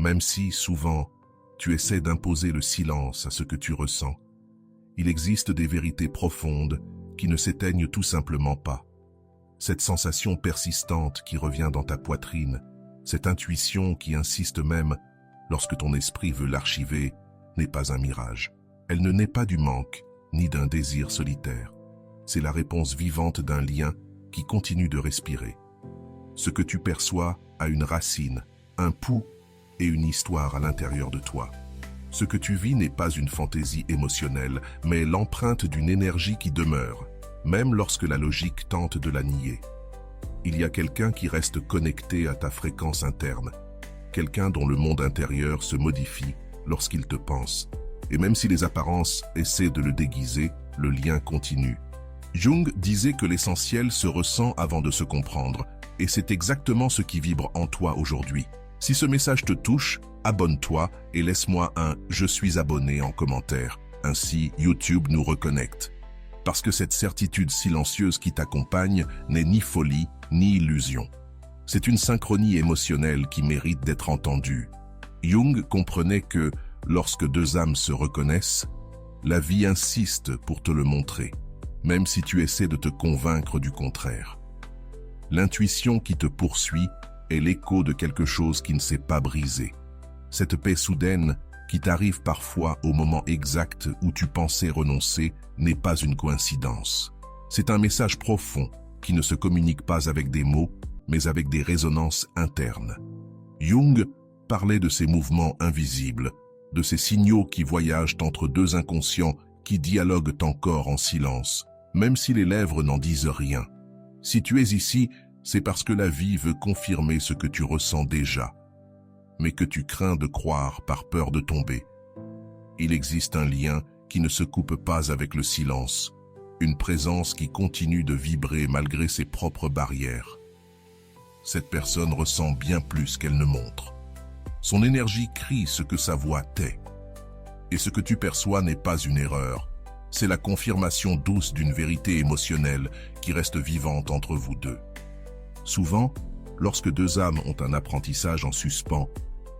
Même si, souvent, tu essaies d'imposer le silence à ce que tu ressens, il existe des vérités profondes qui ne s'éteignent tout simplement pas. Cette sensation persistante qui revient dans ta poitrine, cette intuition qui insiste même lorsque ton esprit veut l'archiver, n'est pas un mirage. Elle ne naît pas du manque, ni d'un désir solitaire. C'est la réponse vivante d'un lien qui continue de respirer. Ce que tu perçois a une racine, un pouls et une histoire à l'intérieur de toi. Ce que tu vis n'est pas une fantaisie émotionnelle, mais l'empreinte d'une énergie qui demeure, même lorsque la logique tente de la nier. Il y a quelqu'un qui reste connecté à ta fréquence interne, quelqu'un dont le monde intérieur se modifie lorsqu'il te pense. Et même si les apparences essaient de le déguiser, le lien continue. Jung disait que l'essentiel se ressent avant de se comprendre, et c'est exactement ce qui vibre en toi aujourd'hui. Si ce message te touche, abonne-toi et laisse-moi un « Je suis abonné » en commentaire. Ainsi, YouTube nous reconnecte. Parce que cette certitude silencieuse qui t'accompagne n'est ni folie, ni illusion. C'est une synchronie émotionnelle qui mérite d'être entendue. Jung comprenait que, lorsque deux âmes se reconnaissent, la vie insiste pour te le montrer, même si tu essaies de te convaincre du contraire. L'intuition qui te poursuit est l'écho de quelque chose qui ne s'est pas brisé. Cette paix soudaine qui t'arrive parfois au moment exact où tu pensais renoncer n'est pas une coïncidence. C'est un message profond qui ne se communique pas avec des mots, mais avec des résonances internes. Jung parlait de ces mouvements invisibles, de ces signaux qui voyagent entre deux inconscients qui dialoguent encore en silence, même si les lèvres n'en disent rien. Si tu es ici, c'est parce que la vie veut confirmer ce que tu ressens déjà, mais que tu crains de croire par peur de tomber. Il existe un lien qui ne se coupe pas avec le silence, une présence qui continue de vibrer malgré ses propres barrières. Cette personne ressent bien plus qu'elle ne montre. Son énergie crie ce que sa voix tait. Et ce que tu perçois n'est pas une erreur, c'est la confirmation douce d'une vérité émotionnelle qui reste vivante entre vous deux. Souvent, lorsque deux âmes ont un apprentissage en suspens,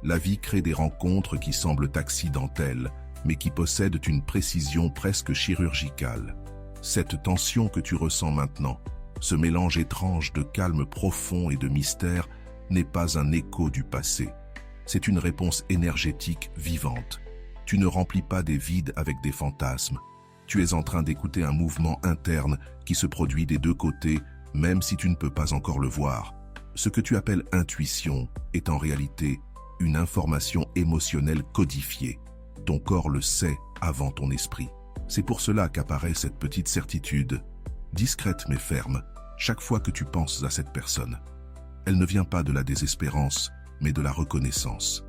la vie crée des rencontres qui semblent accidentelles, mais qui possèdent une précision presque chirurgicale. Cette tension que tu ressens maintenant, ce mélange étrange de calme profond et de mystère, n'est pas un écho du passé. C'est une réponse énergétique vivante. Tu ne remplis pas des vides avec des fantasmes. Tu es en train d'écouter un mouvement interne qui se produit des deux côtés, même si tu ne peux pas encore le voir. Ce que tu appelles intuition est en réalité une information émotionnelle codifiée. Ton corps le sait avant ton esprit. C'est pour cela qu'apparaît cette petite certitude, discrète mais ferme, chaque fois que tu penses à cette personne. Elle ne vient pas de la désespérance, mais de la reconnaissance.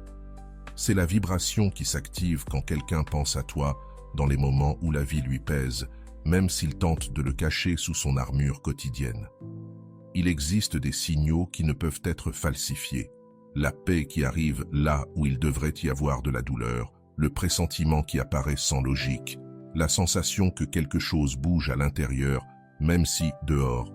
C'est la vibration qui s'active quand quelqu'un pense à toi dans les moments où la vie lui pèse, même s'il tente de le cacher sous son armure quotidienne. Il existe des signaux qui ne peuvent être falsifiés. La paix qui arrive là où il devrait y avoir de la douleur, le pressentiment qui apparaît sans logique, la sensation que quelque chose bouge à l'intérieur, même si, dehors,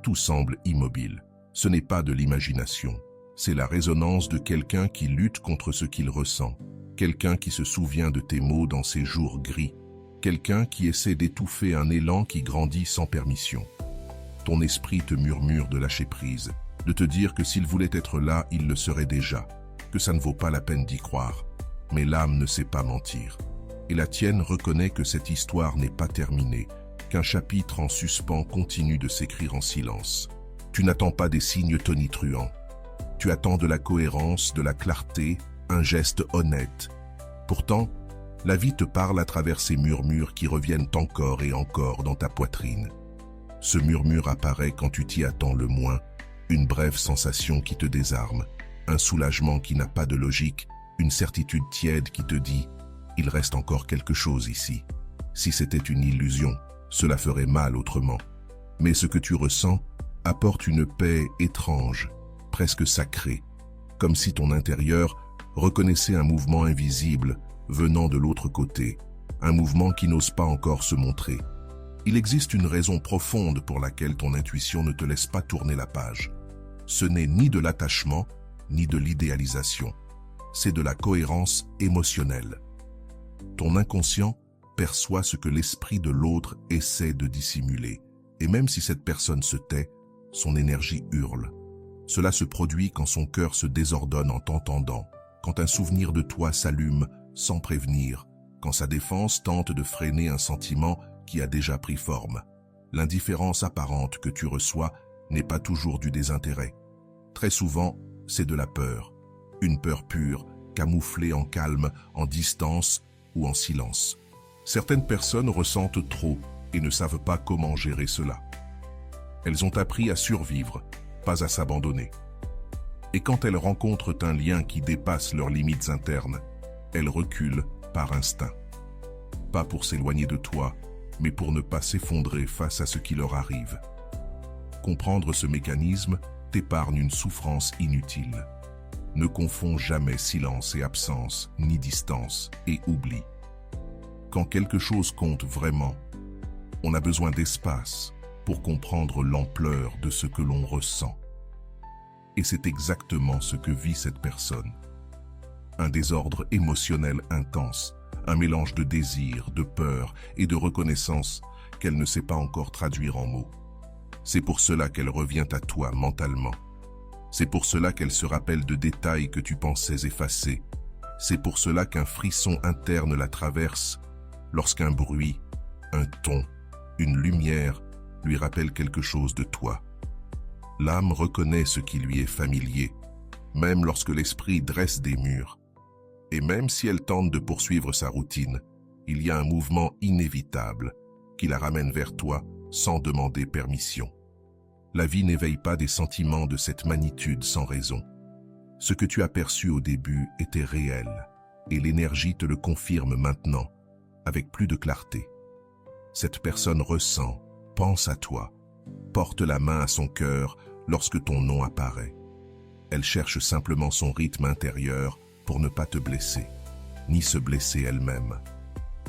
tout semble immobile. Ce n'est pas de l'imagination, c'est la résonance de quelqu'un qui lutte contre ce qu'il ressent, quelqu'un qui se souvient de tes mots dans ces jours gris, quelqu'un qui essaie d'étouffer un élan qui grandit sans permission. Ton esprit te murmure de lâcher prise, de te dire que s'il voulait être là, il le serait déjà, que ça ne vaut pas la peine d'y croire. Mais l'âme ne sait pas mentir. Et la tienne reconnaît que cette histoire n'est pas terminée, qu'un chapitre en suspens continue de s'écrire en silence. Tu n'attends pas des signes tonitruants. Tu attends de la cohérence, de la clarté, un geste honnête. Pourtant, la vie te parle à travers ces murmures qui reviennent encore et encore dans ta poitrine. Ce murmure apparaît quand tu t'y attends le moins, une brève sensation qui te désarme, un soulagement qui n'a pas de logique, une certitude tiède qui te dit « Il reste encore quelque chose ici. Si c'était une illusion, cela ferait mal autrement. » Mais ce que tu ressens apporte une paix étrange, presque sacrée, comme si ton intérieur reconnaissait un mouvement invisible venant de l'autre côté, un mouvement qui n'ose pas encore se montrer. Il existe une raison profonde pour laquelle ton intuition ne te laisse pas tourner la page. Ce n'est ni de l'attachement, ni de l'idéalisation. c'est de la cohérence émotionnelle. Ton inconscient perçoit ce que l'esprit de l'autre essaie de dissimuler. Et même si cette personne se tait, son énergie hurle. Cela se produit quand son cœur se désordonne en t'entendant, quand un souvenir de toi s'allume sans prévenir, quand sa défense tente de freiner un sentiment qui a déjà pris forme. L'indifférence apparente que tu reçois n'est pas toujours du désintérêt. Très souvent, c'est de la peur. Une peur pure, camouflée en calme, en distance ou en silence. Certaines personnes ressentent trop et ne savent pas comment gérer cela. Elles ont appris à survivre, pas à s'abandonner. Et quand elles rencontrent un lien qui dépasse leurs limites internes, elles reculent par instinct. Pas pour s'éloigner de toi, mais pour ne pas s'effondrer face à ce qui leur arrive. Comprendre ce mécanisme t'épargne une souffrance inutile. Ne confonds jamais silence et absence, ni distance et oubli. Quand quelque chose compte vraiment, on a besoin d'espace pour comprendre l'ampleur de ce que l'on ressent. Et c'est exactement ce que vit cette personne. Un désordre émotionnel intense, un mélange de désir, de peur et de reconnaissance qu'elle ne sait pas encore traduire en mots. C'est pour cela qu'elle revient à toi mentalement. C'est pour cela qu'elle se rappelle de détails que tu pensais effacer. C'est pour cela qu'un frisson interne la traverse lorsqu'un bruit, un ton, une lumière lui rappelle quelque chose de toi. L'âme reconnaît ce qui lui est familier, même lorsque l'esprit dresse des murs. Et même si elle tente de poursuivre sa routine, il y a un mouvement inévitable qui la ramène vers toi sans demander permission. La vie n'éveille pas des sentiments de cette magnitude sans raison. Ce que tu as perçu au début était réel, et l'énergie te le confirme maintenant, avec plus de clarté. Cette personne ressent, pense à toi, porte la main à son cœur lorsque ton nom apparaît. Elle cherche simplement son rythme intérieur pour ne pas te blesser, ni se blesser elle-même.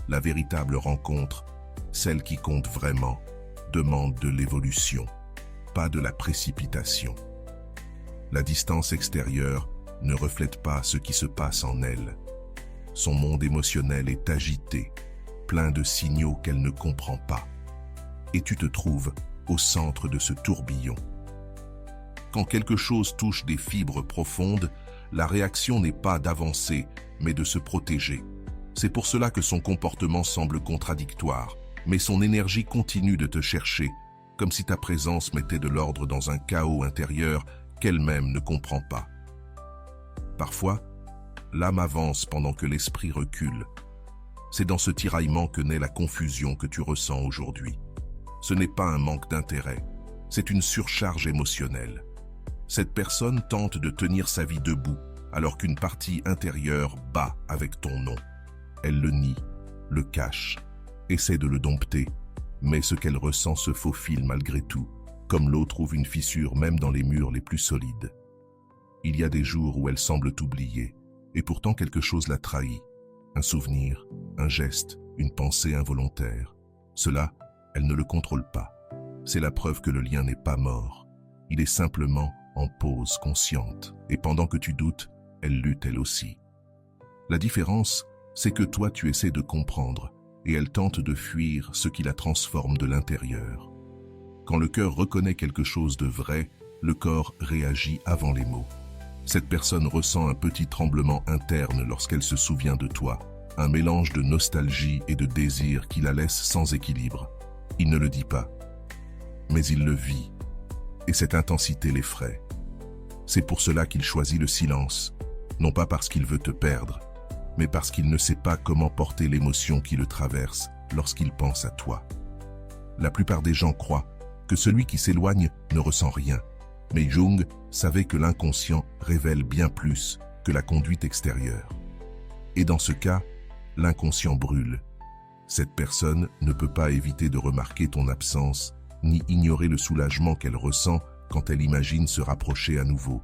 La véritable rencontre, celle qui compte vraiment, demande de l'évolution, pas de la précipitation. La distance extérieure ne reflète pas ce qui se passe en elle. Son monde émotionnel est agité, plein de signaux qu'elle ne comprend pas. Et tu te trouves au centre de ce tourbillon. Quand quelque chose touche des fibres profondes, la réaction n'est pas d'avancer, mais de se protéger. C'est pour cela que son comportement semble contradictoire, mais son énergie continue de te chercher, comme si ta présence mettait de l'ordre dans un chaos intérieur qu'elle-même ne comprend pas. Parfois, l'âme avance pendant que l'esprit recule. C'est dans ce tiraillement que naît la confusion que tu ressens aujourd'hui. Ce n'est pas un manque d'intérêt, c'est une surcharge émotionnelle. Cette personne tente de tenir sa vie debout, alors qu'une partie intérieure bat avec ton nom. Elle le nie, le cache, essaie de le dompter, mais ce qu'elle ressent se faufile malgré tout, comme l'eau trouve une fissure même dans les murs les plus solides. Il y a des jours où elle semble t'oublier, et pourtant quelque chose la trahit. Un souvenir, un geste, une pensée involontaire. Cela, elle ne le contrôle pas. C'est la preuve que le lien n'est pas mort. Il est simplement en pause consciente, et pendant que tu doutes, elle lutte elle aussi. La différence, c'est que toi tu essaies de comprendre, et elle tente de fuir ce qui la transforme de l'intérieur. Quand le cœur reconnaît quelque chose de vrai, le corps réagit avant les mots. Cette personne ressent un petit tremblement interne lorsqu'elle se souvient de toi, un mélange de nostalgie et de désir qui la laisse sans équilibre. Il ne le dit pas, mais il le vit, et cette intensité l'effraie. C'est pour cela qu'il choisit le silence, non pas parce qu'il veut te perdre, mais parce qu'il ne sait pas comment porter l'émotion qui le traverse lorsqu'il pense à toi. La plupart des gens croient que celui qui s'éloigne ne ressent rien, mais Jung savait que l'inconscient révèle bien plus que la conduite extérieure. Et dans ce cas, l'inconscient brûle. Cette personne ne peut pas éviter de remarquer ton absence, ni ignorer le soulagement qu'elle ressent quand elle imagine se rapprocher à nouveau.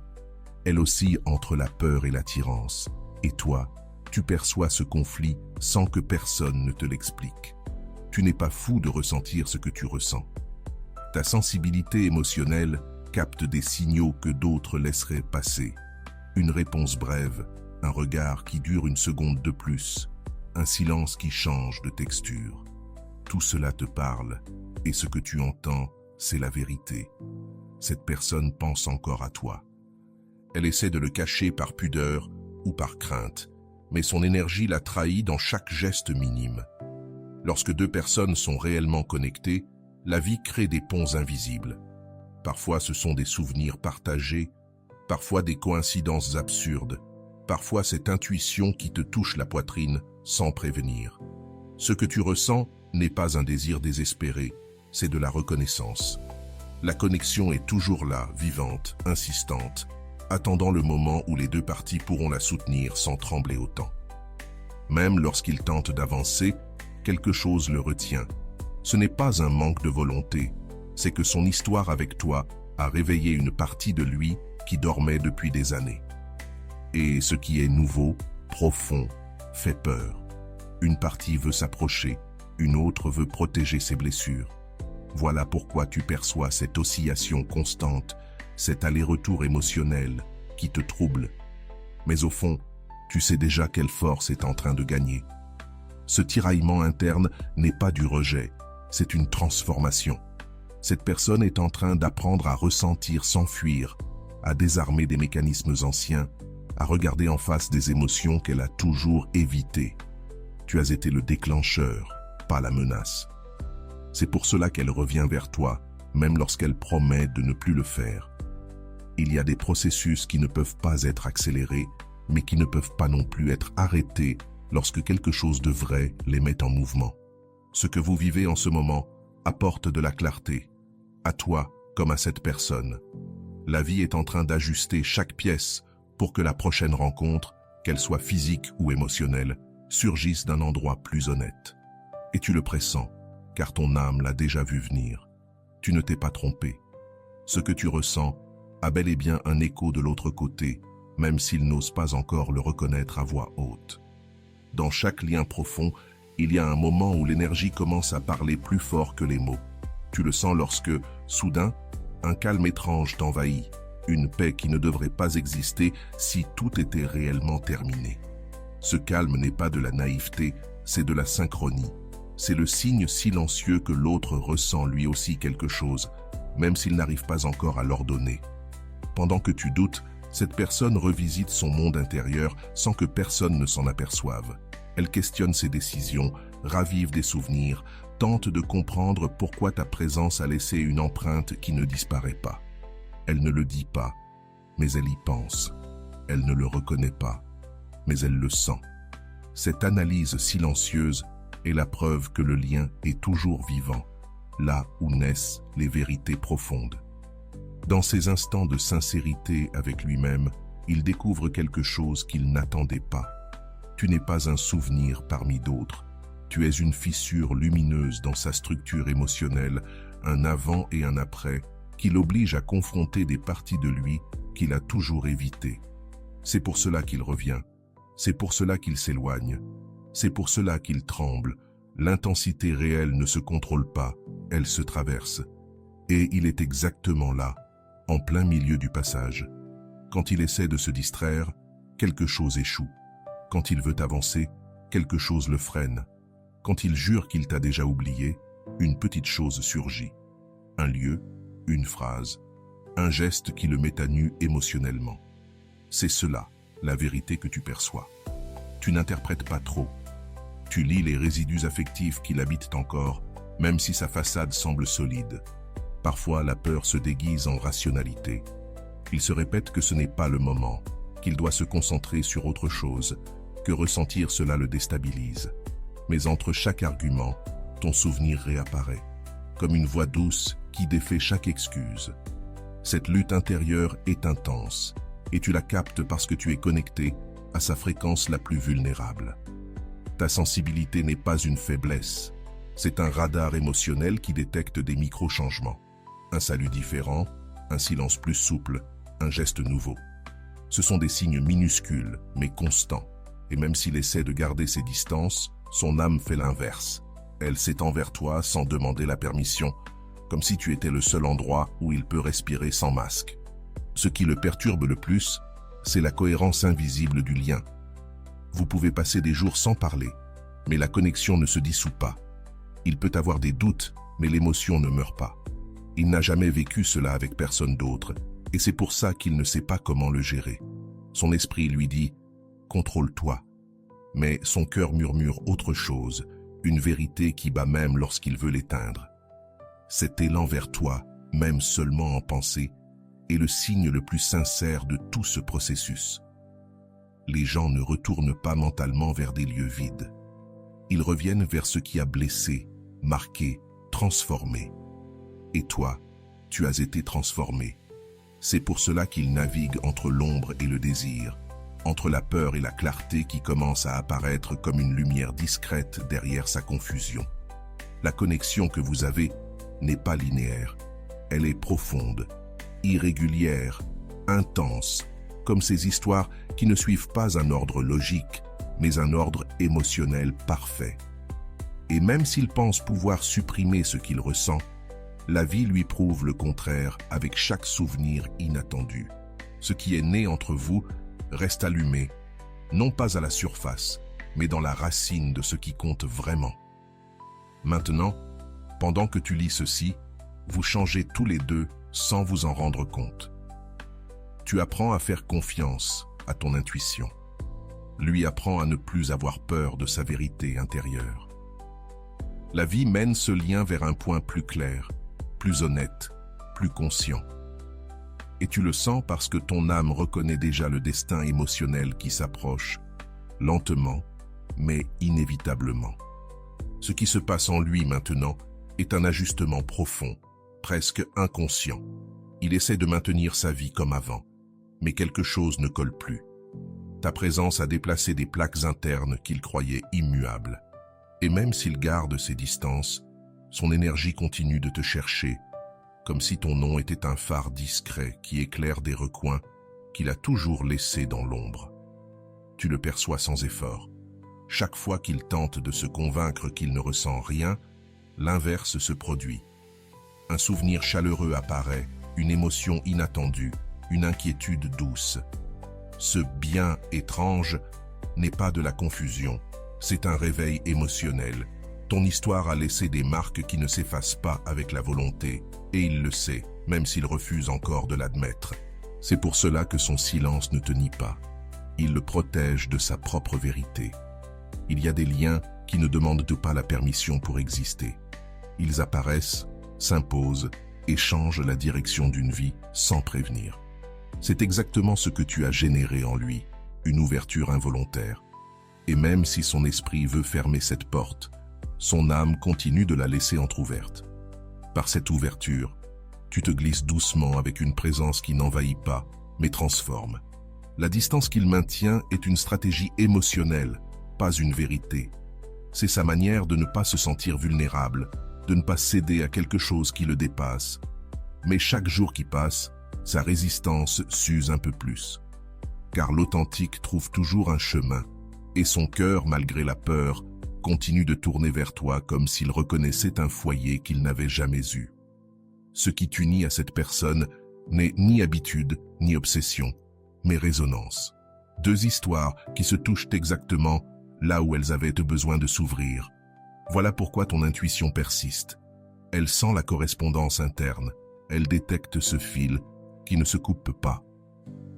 Elle oscille entre la peur et l'attirance. Et toi, tu perçois ce conflit sans que personne ne te l'explique. Tu n'es pas fou de ressentir ce que tu ressens. Ta sensibilité émotionnelle capte des signaux que d'autres laisseraient passer. Une réponse brève, un regard qui dure une seconde de plus, un silence qui change de texture. Tout cela te parle, et ce que tu entends, c'est la vérité. Cette personne pense encore à toi. Elle essaie de le cacher par pudeur ou par crainte, mais son énergie la trahit dans chaque geste minime. Lorsque deux personnes sont réellement connectées, la vie crée des ponts invisibles. Parfois ce sont des souvenirs partagés, parfois des coïncidences absurdes, parfois cette intuition qui te touche la poitrine sans prévenir. Ce que tu ressens n'est pas un désir désespéré, c'est de la reconnaissance. La connexion est toujours là, vivante, insistante, attendant le moment où les deux parties pourront la soutenir sans trembler autant. Même lorsqu'il tente d'avancer, quelque chose le retient. Ce n'est pas un manque de volonté, c'est que son histoire avec toi a réveillé une partie de lui qui dormait depuis des années. Et ce qui est nouveau, profond, fait peur. Une partie veut s'approcher, une autre veut protéger ses blessures. Voilà pourquoi tu perçois cette oscillation constante, cet aller-retour émotionnel qui te trouble. Mais au fond, tu sais déjà quelle force est en train de gagner. Ce tiraillement interne n'est pas du rejet, c'est une transformation. Cette personne est en train d'apprendre à ressentir sans fuir, à désarmer des mécanismes anciens, à regarder en face des émotions qu'elle a toujours évitées. Tu as été le déclencheur, pas la menace. C'est pour cela qu'elle revient vers toi, même lorsqu'elle promet de ne plus le faire. Il y a des processus qui ne peuvent pas être accélérés, mais qui ne peuvent pas non plus être arrêtés lorsque quelque chose de vrai les met en mouvement. Ce que vous vivez en ce moment apporte de la clarté, à toi comme à cette personne. La vie est en train d'ajuster chaque pièce pour que la prochaine rencontre, qu'elle soit physique ou émotionnelle, surgisse d'un endroit plus honnête. Et tu le pressens, car ton âme l'a déjà vu venir. Tu ne t'es pas trompé. Ce que tu ressens a bel et bien un écho de l'autre côté, même s'il n'ose pas encore le reconnaître à voix haute. Dans chaque lien profond, il y a un moment où l'énergie commence à parler plus fort que les mots. Tu le sens lorsque, soudain, un calme étrange t'envahit, une paix qui ne devrait pas exister si tout était réellement terminé. Ce calme n'est pas de la naïveté, c'est de la synchronie. C'est le signe silencieux que l'autre ressent lui aussi quelque chose, même s'il n'arrive pas encore à l'ordonner. Pendant que tu doutes, cette personne revisite son monde intérieur sans que personne ne s'en aperçoive. Elle questionne ses décisions, ravive des souvenirs, tente de comprendre pourquoi ta présence a laissé une empreinte qui ne disparaît pas. Elle ne le dit pas, mais elle y pense. Elle ne le reconnaît pas, mais elle le sent. Cette analyse silencieuse est la preuve que le lien est toujours vivant, là où naissent les vérités profondes. Dans ces instants de sincérité avec lui-même, il découvre quelque chose qu'il n'attendait pas. Tu n'es pas un souvenir parmi d'autres. Tu es une fissure lumineuse dans sa structure émotionnelle, un avant et un après, qui l'oblige à confronter des parties de lui qu'il a toujours évitées. C'est pour cela qu'il revient. C'est pour cela qu'il s'éloigne. C'est pour cela qu'il tremble. L'intensité réelle ne se contrôle pas, elle se traverse. Et il est exactement là, en plein milieu du passage. Quand il essaie de se distraire, quelque chose échoue. Quand il veut avancer, quelque chose le freine. Quand il jure qu'il t'a déjà oublié, une petite chose surgit. Un lieu, une phrase, un geste qui le met à nu émotionnellement. C'est cela, la vérité que tu perçois. Tu n'interprètes pas trop. Tu lis les résidus affectifs qui l'habitent encore, même si sa façade semble solide. Parfois, la peur se déguise en rationalité. Il se répète que ce n'est pas le moment, qu'il doit se concentrer sur autre chose, que ressentir cela le déstabilise. Mais entre chaque argument, ton souvenir réapparaît, comme une voix douce qui défait chaque excuse. Cette lutte intérieure est intense, et tu la captes parce que tu es connecté à sa fréquence la plus vulnérable. Ta sensibilité n'est pas une faiblesse, c'est un radar émotionnel qui détecte des micro-changements. Un salut différent, un silence plus souple, un geste nouveau. Ce sont des signes minuscules, mais constants. Et même s'il essaie de garder ses distances, son âme fait l'inverse. Elle s'étend vers toi sans demander la permission, comme si tu étais le seul endroit où il peut respirer sans masque. Ce qui le perturbe le plus, c'est la cohérence invisible du lien. Vous pouvez passer des jours sans parler, mais la connexion ne se dissout pas. Il peut avoir des doutes, mais l'émotion ne meurt pas. Il n'a jamais vécu cela avec personne d'autre, et c'est pour ça qu'il ne sait pas comment le gérer. Son esprit lui dit « contrôle-toi », mais son cœur murmure autre chose, une vérité qui bat même lorsqu'il veut l'éteindre. Cet élan vers toi, même seulement en pensée, est le signe le plus sincère de tout ce processus. Les gens ne retournent pas mentalement vers des lieux vides. Ils reviennent vers ce qui a blessé, marqué, transformé. Et toi, tu as été transformé. C'est pour cela qu'ils naviguent entre l'ombre et le désir, entre la peur et la clarté qui commence à apparaître comme une lumière discrète derrière sa confusion. La connexion que vous avez n'est pas linéaire. Elle est profonde, irrégulière, intense, comme ces histoires qui ne suivent pas un ordre logique, mais un ordre émotionnel parfait. Et même s'il pense pouvoir supprimer ce qu'il ressent, la vie lui prouve le contraire avec chaque souvenir inattendu. Ce qui est né entre vous reste allumé, non pas à la surface, mais dans la racine de ce qui compte vraiment. Maintenant, pendant que tu lis ceci, vous changez tous les deux sans vous en rendre compte. Tu apprends à faire confiance à ton intuition. Lui apprend à ne plus avoir peur de sa vérité intérieure. La vie mène ce lien vers un point plus clair, plus honnête, plus conscient. Et tu le sens parce que ton âme reconnaît déjà le destin émotionnel qui s'approche, lentement, mais inévitablement. Ce qui se passe en lui maintenant est un ajustement profond, presque inconscient. Il essaie de maintenir sa vie comme avant, mais quelque chose ne colle plus. Ta présence a déplacé des plaques internes qu'il croyait immuables. Et même s'il garde ses distances, son énergie continue de te chercher, comme si ton nom était un phare discret qui éclaire des recoins qu'il a toujours laissés dans l'ombre. Tu le perçois sans effort. Chaque fois qu'il tente de se convaincre qu'il ne ressent rien, l'inverse se produit. Un souvenir chaleureux apparaît, une émotion inattendue, une inquiétude douce. Ce bien étrange n'est pas de la confusion, c'est un réveil émotionnel. Ton histoire a laissé des marques qui ne s'effacent pas avec la volonté, et il le sait, même s'il refuse encore de l'admettre. C'est pour cela que son silence ne te nie pas. Il le protège de sa propre vérité. Il y a des liens qui ne demandent pas la permission pour exister. Ils apparaissent, s'imposent et changent la direction d'une vie sans prévenir. C'est exactement ce que tu as généré en lui, une ouverture involontaire. Et même si son esprit veut fermer cette porte, son âme continue de la laisser entr'ouverte. Par cette ouverture, tu te glisses doucement avec une présence qui n'envahit pas, mais transforme. La distance qu'il maintient est une stratégie émotionnelle, pas une vérité. C'est sa manière de ne pas se sentir vulnérable, de ne pas céder à quelque chose qui le dépasse. Mais chaque jour qui passe, sa résistance s'use un peu plus. Car l'authentique trouve toujours un chemin, et son cœur, malgré la peur, continue de tourner vers toi comme s'il reconnaissait un foyer qu'il n'avait jamais eu. Ce qui t'unit à cette personne n'est ni habitude, ni obsession, mais résonance. Deux histoires qui se touchent exactement là où elles avaient besoin de s'ouvrir. Voilà pourquoi ton intuition persiste. Elle sent la correspondance interne, elle détecte ce fil qui ne se coupe pas.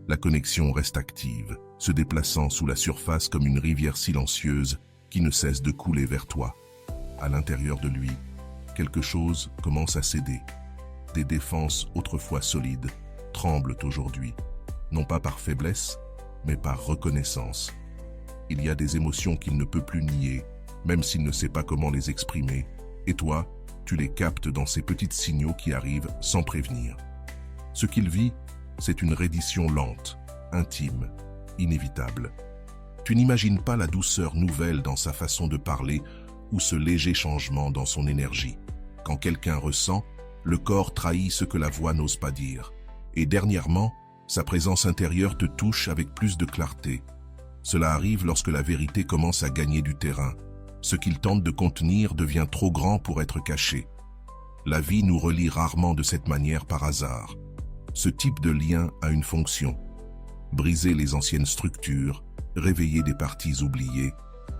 La connexion reste active, se déplaçant sous la surface comme une rivière silencieuse qui ne cesse de couler vers toi. À l'intérieur de lui, quelque chose commence à céder. Des défenses autrefois solides tremblent aujourd'hui, non pas par faiblesse, mais par reconnaissance. Il y a des émotions qu'il ne peut plus nier, même s'il ne sait pas comment les exprimer, et toi, tu les captes dans ces petits signaux qui arrivent sans prévenir. Ce qu'il vit, c'est une reddition lente, intime, inévitable. Tu n'imagines pas la douceur nouvelle dans sa façon de parler ou ce léger changement dans son énergie. Quand quelqu'un ressent, le corps trahit ce que la voix n'ose pas dire. Et dernièrement, sa présence intérieure te touche avec plus de clarté. Cela arrive lorsque la vérité commence à gagner du terrain. Ce qu'il tente de contenir devient trop grand pour être caché. La vie nous relie rarement de cette manière par hasard. Ce type de lien a une fonction. briser les anciennes structures, réveiller des parties oubliées,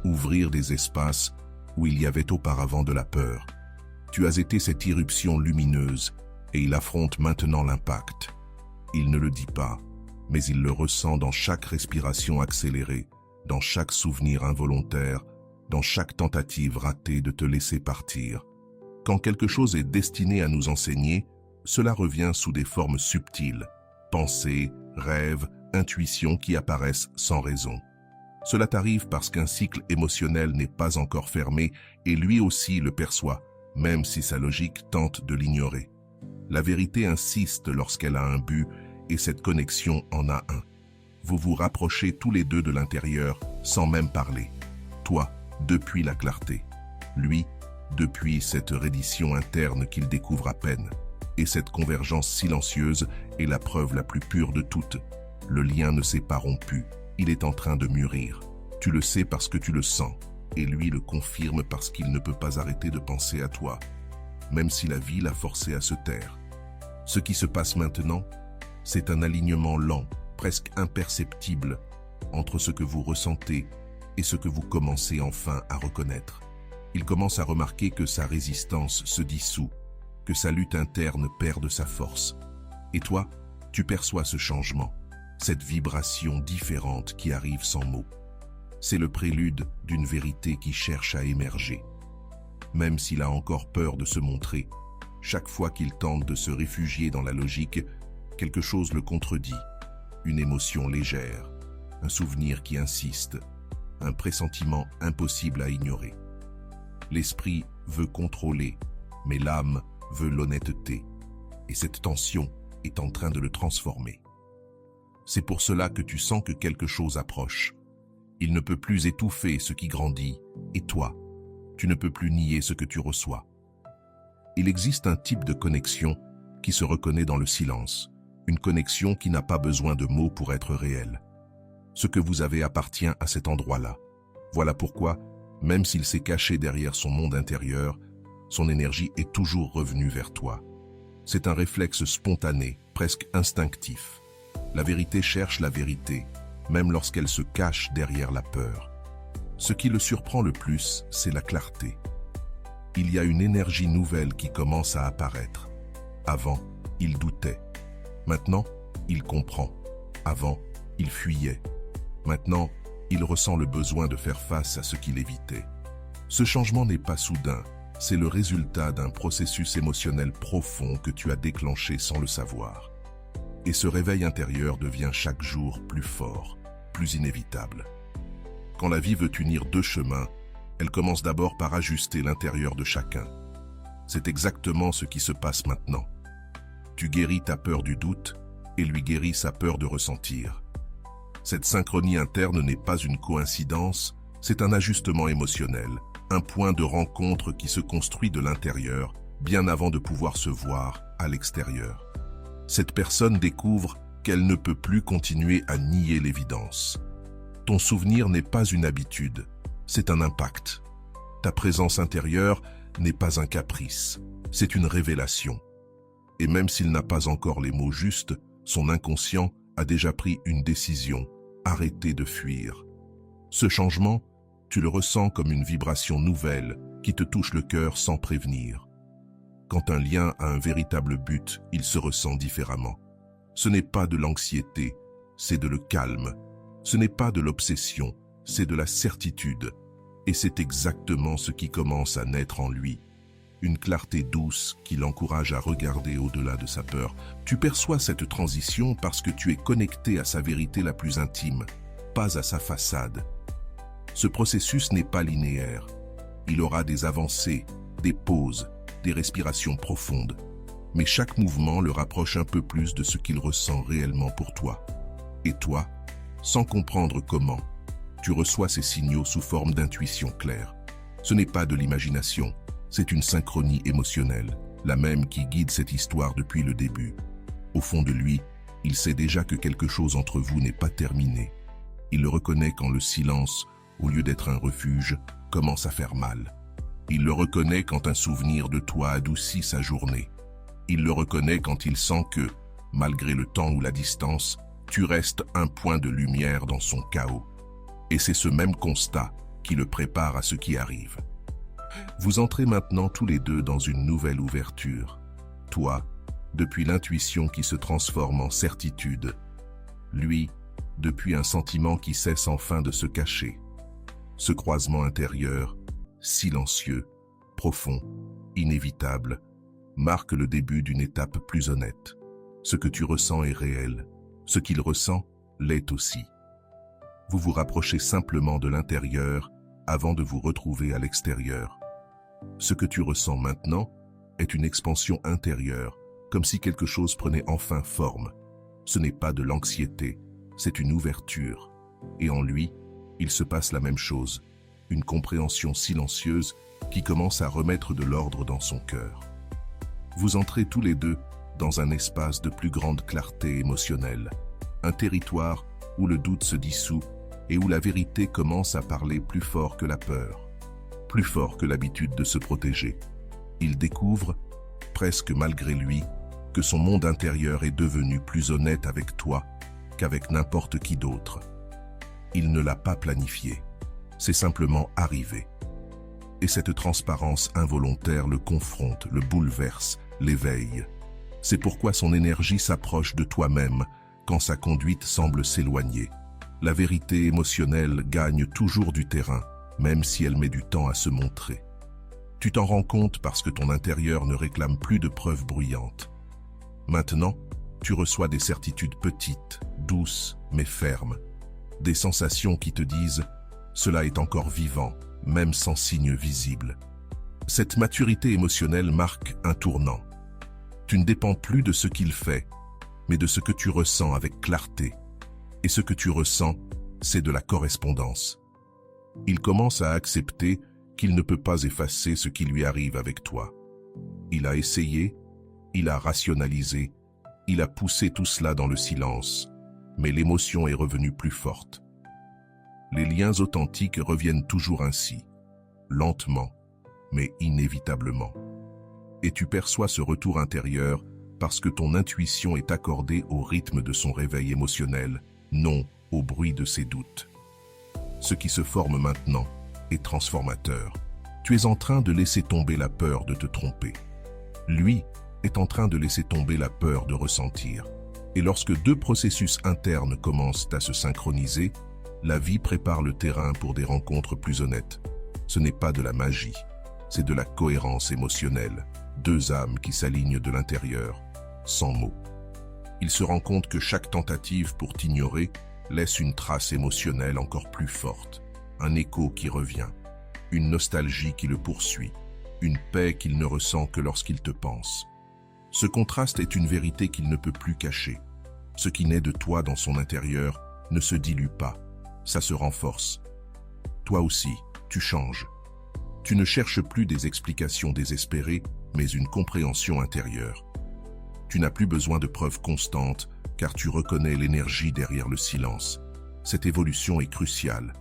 ouvrir des espaces où il y avait auparavant de la peur. Tu as été cette irruption lumineuse et il affronte maintenant l'impact. Il ne le dit pas, mais il le ressent dans chaque respiration accélérée, dans chaque souvenir involontaire, dans chaque tentative ratée de te laisser partir. Quand quelque chose est destiné à nous enseigner, cela revient sous des formes subtiles, pensées, rêves, intuitions qui apparaissent sans raison. Cela t'arrive parce qu'un cycle émotionnel n'est pas encore fermé et lui aussi le perçoit, même si sa logique tente de l'ignorer. La vérité insiste lorsqu'elle a un but et cette connexion en a un. Vous vous rapprochez tous les deux de l'intérieur sans même parler. Toi, depuis la clarté. Lui, depuis cette reddition interne qu'il découvre à peine. Et cette convergence silencieuse est la preuve la plus pure de toutes. Le lien ne s'est pas rompu, il est en train de mûrir. Tu le sais parce que tu le sens, et lui le confirme parce qu'il ne peut pas arrêter de penser à toi, même si la vie l'a forcé à se taire. Ce qui se passe maintenant, c'est un alignement lent, presque imperceptible, entre ce que vous ressentez et ce que vous commencez enfin à reconnaître. Il commence à remarquer que sa résistance se dissout, que sa lutte interne perd de sa force. Et toi, tu perçois ce changement, cette vibration différente qui arrive sans mots. C'est le prélude d'une vérité qui cherche à émerger. Même s'il a encore peur de se montrer, chaque fois qu'il tente de se réfugier dans la logique, quelque chose le contredit. Une émotion légère, un souvenir qui insiste, un pressentiment impossible à ignorer. L'esprit veut contrôler, mais l'âme veut l'honnêteté, et cette tension est en train de le transformer. C'est pour cela que tu sens que quelque chose approche. Il ne peut plus étouffer ce qui grandit, et toi, tu ne peux plus nier ce que tu reçois. Il existe un type de connexion qui se reconnaît dans le silence, une connexion qui n'a pas besoin de mots pour être réelle. Ce que vous avez appartient à cet endroit-là. Voilà pourquoi, même s'il s'est caché derrière son monde intérieur, son énergie est toujours revenue vers toi. C'est un réflexe spontané, presque instinctif. La vérité cherche la vérité, même lorsqu'elle se cache derrière la peur. Ce qui le surprend le plus, c'est la clarté. Il y a une énergie nouvelle qui commence à apparaître. Avant, il doutait. Maintenant, il comprend. Avant, il fuyait. Maintenant, il ressent le besoin de faire face à ce qu'il évitait. Ce changement n'est pas soudain, c'est le résultat d'un processus émotionnel profond que tu as déclenché sans le savoir. Et ce réveil intérieur devient chaque jour plus fort, plus inévitable. Quand la vie veut unir deux chemins, elle commence d'abord par ajuster l'intérieur de chacun. C'est exactement ce qui se passe maintenant. Tu guéris ta peur du doute et lui guéris sa peur de ressentir. Cette synchronie interne n'est pas une coïncidence, c'est un ajustement émotionnel, un point de rencontre qui se construit de l'intérieur, bien avant de pouvoir se voir à l'extérieur. Cette personne découvre qu'elle ne peut plus continuer à nier l'évidence. Ton souvenir n'est pas une habitude, c'est un impact. Ta présence intérieure n'est pas un caprice, c'est une révélation. Et même s'il n'a pas encore les mots justes, son inconscient a déjà pris une décision, arrêter de fuir. Ce changement, tu le ressens comme une vibration nouvelle qui te touche le cœur sans prévenir. Quand un lien a un véritable but, il se ressent différemment. Ce n'est pas de l'anxiété, c'est de le calme. Ce n'est pas de l'obsession, c'est de la certitude. Et c'est exactement ce qui commence à naître en lui. Une clarté douce qui l'encourage à regarder au-delà de sa peur. Tu perçois cette transition parce que tu es connecté à sa vérité la plus intime, pas à sa façade. Ce processus n'est pas linéaire. Il aura des avancées, des pauses, des respirations profondes. Mais chaque mouvement le rapproche un peu plus de ce qu'il ressent réellement pour toi. Et toi, sans comprendre comment, tu reçois ces signaux sous forme d'intuition claire. Ce n'est pas de l'imagination. C'est une synchronie émotionnelle, la même qui guide cette histoire depuis le début. Au fond de lui, il sait déjà que quelque chose entre vous n'est pas terminé. Il le reconnaît quand le silence, au lieu d'être un refuge, commence à faire mal. Il le reconnaît quand un souvenir de toi adoucit sa journée. Il le reconnaît quand il sent que, malgré le temps ou la distance, tu restes un point de lumière dans son chaos. Et c'est ce même constat qui le prépare à ce qui arrive. Vous entrez maintenant tous les deux dans une nouvelle ouverture. Toi, depuis l'intuition qui se transforme en certitude. Lui, depuis un sentiment qui cesse enfin de se cacher. Ce croisement intérieur, silencieux, profond, inévitable, marque le début d'une étape plus honnête. Ce que tu ressens est réel. Ce qu'il ressent l'est aussi. Vous vous rapprochez simplement de l'intérieur avant de vous retrouver à l'extérieur. Ce que tu ressens maintenant est une expansion intérieure, comme si quelque chose prenait enfin forme. Ce n'est pas de l'anxiété, c'est une ouverture. Et en lui, il se passe la même chose, une compréhension silencieuse qui commence à remettre de l'ordre dans son cœur. Vous entrez tous les deux dans un espace de plus grande clarté émotionnelle, un territoire où le doute se dissout et où la vérité commence à parler plus fort que la peur, plus fort que l'habitude de se protéger. Il découvre, presque malgré lui, que son monde intérieur est devenu plus honnête avec toi qu'avec n'importe qui d'autre. Il ne l'a pas planifié, c'est simplement arrivé. Et cette transparence involontaire le confronte, le bouleverse, l'éveille. C'est pourquoi son énergie s'approche de toi-même quand sa conduite semble s'éloigner. La vérité émotionnelle gagne toujours du terrain, même si elle met du temps à se montrer. Tu t'en rends compte parce que ton intérieur ne réclame plus de preuves bruyantes. Maintenant, tu reçois des certitudes petites, douces, mais fermes. Des sensations qui te disent « cela est encore vivant », même sans signe visible. Cette maturité émotionnelle marque un tournant. Tu ne dépends plus de ce qu'il fait, mais de ce que tu ressens avec clarté. Et ce que tu ressens, c'est de la correspondance. Il commence à accepter qu'il ne peut pas effacer ce qui lui arrive avec toi. Il a essayé, il a rationalisé, il a poussé tout cela dans le silence, mais l'émotion est revenue plus forte. Les liens authentiques reviennent toujours ainsi, lentement, mais inévitablement. Et tu perçois ce retour intérieur parce que ton intuition est accordée au rythme de son réveil émotionnel, non au bruit de ses doutes. Ce qui se forme maintenant est transformateur. Tu es en train de laisser tomber la peur de te tromper. Lui est en train de laisser tomber la peur de ressentir. Et lorsque deux processus internes commencent à se synchroniser, la vie prépare le terrain pour des rencontres plus honnêtes. Ce n'est pas de la magie, c'est de la cohérence émotionnelle. Deux âmes qui s'alignent de l'intérieur, sans mots. Il se rend compte que chaque tentative pour t'ignorer laisse une trace émotionnelle encore plus forte, un écho qui revient, une nostalgie qui le poursuit, une paix qu'il ne ressent que lorsqu'il te pense. Ce contraste est une vérité qu'il ne peut plus cacher. Ce qui naît de toi dans son intérieur ne se dilue pas, ça se renforce. Toi aussi, tu changes. Tu ne cherches plus des explications désespérées, mais une compréhension intérieure. Tu n'as plus besoin de preuves constantes, car tu reconnais l'énergie derrière le silence. Cette évolution est cruciale.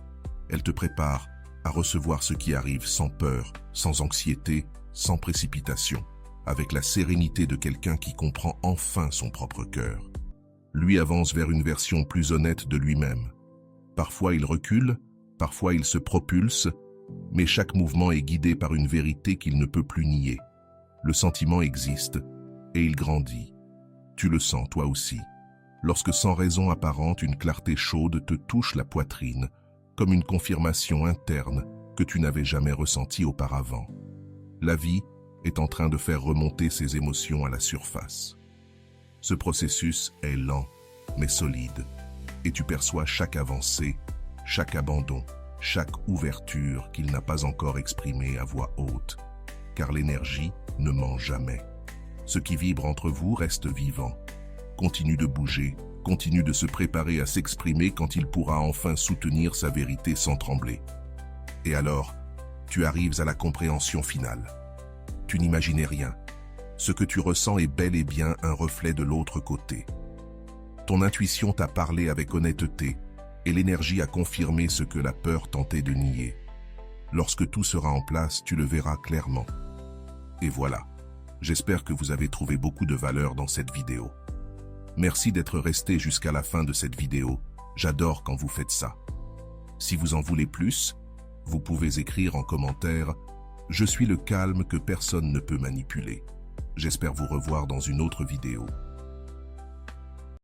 Elle te prépare à recevoir ce qui arrive sans peur, sans anxiété, sans précipitation, avec la sérénité de quelqu'un qui comprend enfin son propre cœur. Lui avance vers une version plus honnête de lui-même. Parfois il recule, parfois il se propulse, mais chaque mouvement est guidé par une vérité qu'il ne peut plus nier. Le sentiment existe, et il grandit. Tu le sens toi aussi. Lorsque sans raison apparente, une clarté chaude te touche la poitrine, comme une confirmation interne que tu n'avais jamais ressentie auparavant. La vie est en train de faire remonter ses émotions à la surface. Ce processus est lent, mais solide, et tu perçois chaque avancée, chaque abandon, chaque ouverture qu'il n'a pas encore exprimée à voix haute, car l'énergie ne ment jamais. Ce qui vibre entre vous reste vivant, continue de bouger, continue de se préparer à s'exprimer quand il pourra enfin soutenir sa vérité sans trembler. Et alors, tu arrives à la compréhension finale. Tu n'imaginais rien. Ce que tu ressens est bel et bien un reflet de l'autre côté. Ton intuition t'a parlé avec honnêteté, et l'énergie a confirmé ce que la peur tentait de nier. Lorsque tout sera en place, tu le verras clairement. Et voilà, j'espère que vous avez trouvé beaucoup de valeur dans cette vidéo. Merci d'être resté jusqu'à la fin de cette vidéo. J'adore quand vous faites ça. Si vous en voulez plus, vous pouvez écrire en commentaire « Je suis le calme que personne ne peut manipuler ». J'espère vous revoir dans une autre vidéo.